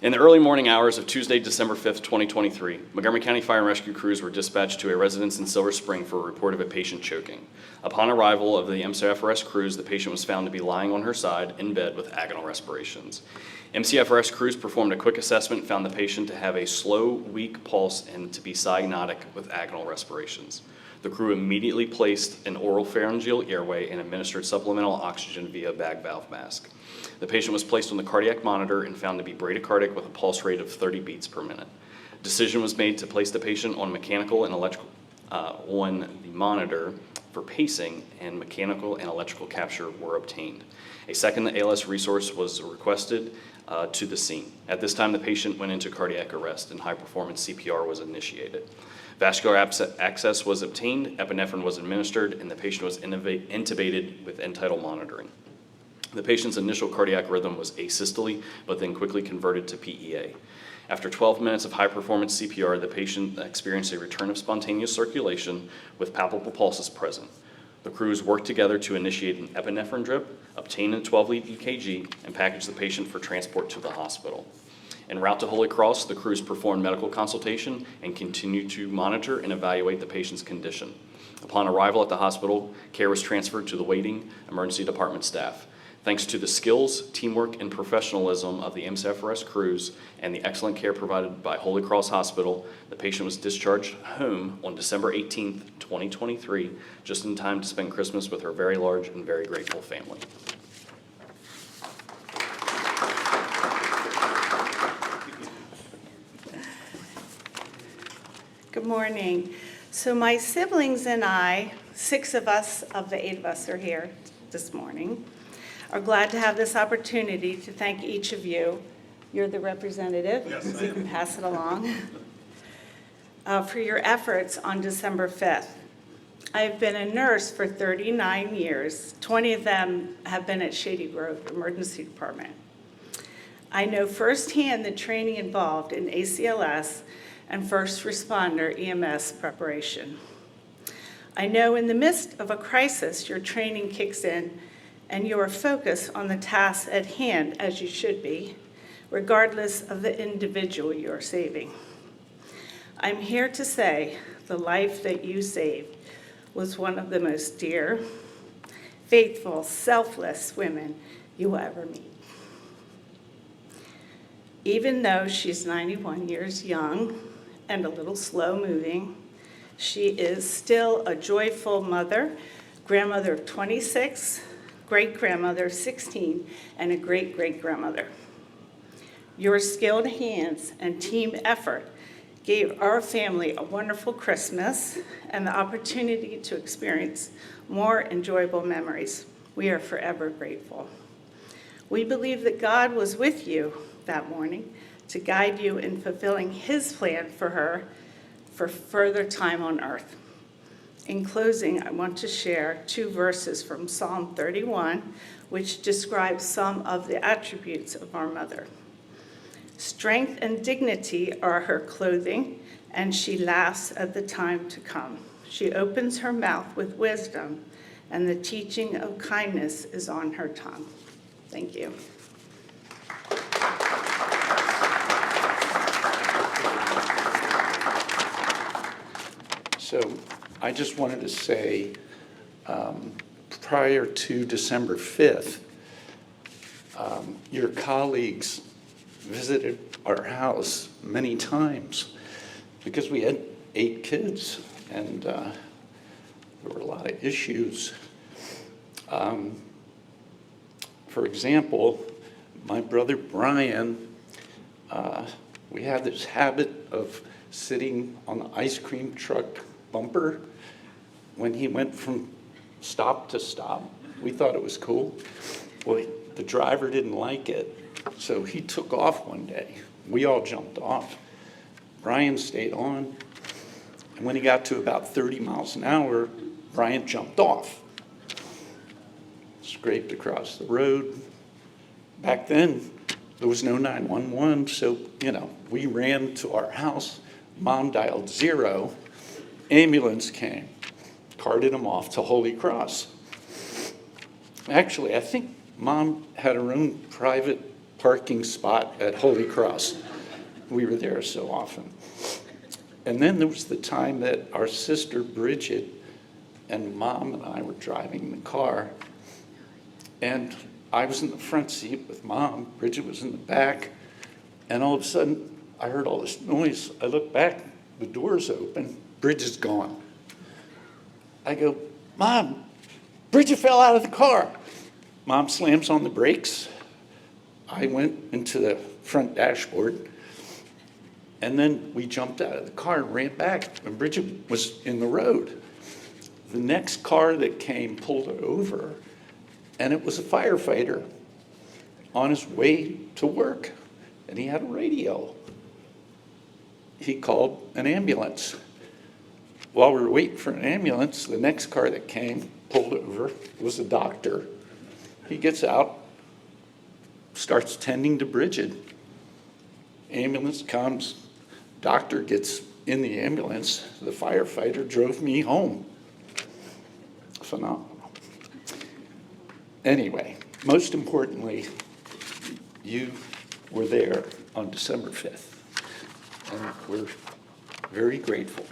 In the early morning hours of Tuesday, December 5th, 2023, Montgomery County Fire and Rescue crews were dispatched to a residence in Silver Spring for a report of a patient choking. Upon arrival of the MCFRS crews, the patient was found to be lying on her side in bed with agonal respirations. MCFRS crews performed a quick assessment and found the patient to have a slow, weak pulse and to be cyanotic with agonal respirations. The crew immediately placed an oral pharyngeal airway and administered supplemental oxygen via bag valve mask. The patient was placed on the cardiac monitor and found to be bradycardic with a pulse rate of 30 beats per minute. Decision was made to place the patient on mechanical and electrical on the monitor for pacing, and mechanical and electrical capture were obtained. A second ALS resource was requested to the scene. At this time, the patient went into cardiac arrest and high-performance CPR was initiated. Vascular access was obtained, epinephrine was administered, and the patient was intubated with end-tidal monitoring. The patient's initial cardiac rhythm was asystole, but then quickly converted to PEA. After 12 minutes of high-performance CPR, the patient experienced a return of spontaneous circulation with palpable pulses present. The crews worked together to initiate an epinephrine drip, obtain a 12-lead EKG, and package the patient for transport to the hospital. En route to Holy Cross, the crews performed medical consultation and continued to monitor and evaluate the patient's condition. Upon arrival at the hospital, care was transferred to the waiting emergency department staff. Thanks to the skills, teamwork, and professionalism of the MCFRS crews and the excellent care provided by Holy Cross Hospital, the patient was discharged home on December 18th, 2023, just in time to spend Christmas with her very large and very grateful family. Good morning. So my siblings and I, 6 of us of the 8 of us are here this morning, are glad to have this opportunity to thank each of you. You're the representative, Yes, so you can pass it along, for your efforts on December 5th. I've been a nurse for 39 years. 20 of them have been at Shady Grove Emergency Department. I know firsthand the training involved in ACLS and first responder EMS preparation. I know in the midst of a crisis, your training kicks in and you are focused on the tasks at hand, as you should be, regardless of the individual you are saving. I'm here to say the life that you saved was one of the most dear, faithful, selfless women you will ever meet. Even though she's 91 years young and a little slow-moving, she is still a joyful mother, grandmother of 26, great-grandmother of 16, and a great-great-grandmother. Your skilled hands and team effort gave our family a wonderful Christmas and the opportunity to experience more enjoyable memories. We are forever grateful. We believe that God was with you that morning to guide you in fulfilling his plan for her for further time on earth. In closing, I want to share 2 verses from Psalm 31, which describe some of the attributes of our mother. Strength and dignity are her clothing, and she laughs at the time to come. She opens her mouth with wisdom, and the teaching of kindness is on her tongue. Thank you. So I just wanted to say, prior to December 5th, your colleagues visited our house many times because we had 8 kids and there were a lot of issues. For example, my brother Brian, we had this habit of sitting on the ice cream truck bumper when he went from stop to stop. We thought it was cool. Well, the driver didn't like it, so he took off one day. We all jumped off. Brian stayed on, and when he got to about 30 miles an hour, Brian jumped off. Scraped across the road. Back then, there was no 911, so, we ran to our house. Mom dialed 0. Ambulance came, carted him off to Holy Cross. Actually, I think Mom had her own private parking spot at Holy Cross. We were there so often. And then there was the time that our sister Bridget and Mom and I were driving the car, and I was in the front seat with Mom, Bridget was in the back, and all of a sudden I heard all this noise. I look back, the door's open, Bridget's gone. I go, Mom, Bridget fell out of the car. Mom slams on the brakes. I went into the front dashboard, and then we jumped out of the car and ran back, and Bridget was in the road. The next car that came pulled over, and it was a firefighter on his way to work, and he had a radio. He called an ambulance. While we were waiting for an ambulance, the next car that came pulled over. It was a doctor. He gets out, starts tending to Bridget. Ambulance comes, doctor gets in the ambulance. The firefighter drove me home. Phenomenal. Anyway, most importantly, you were there on December 5th, and we're very grateful.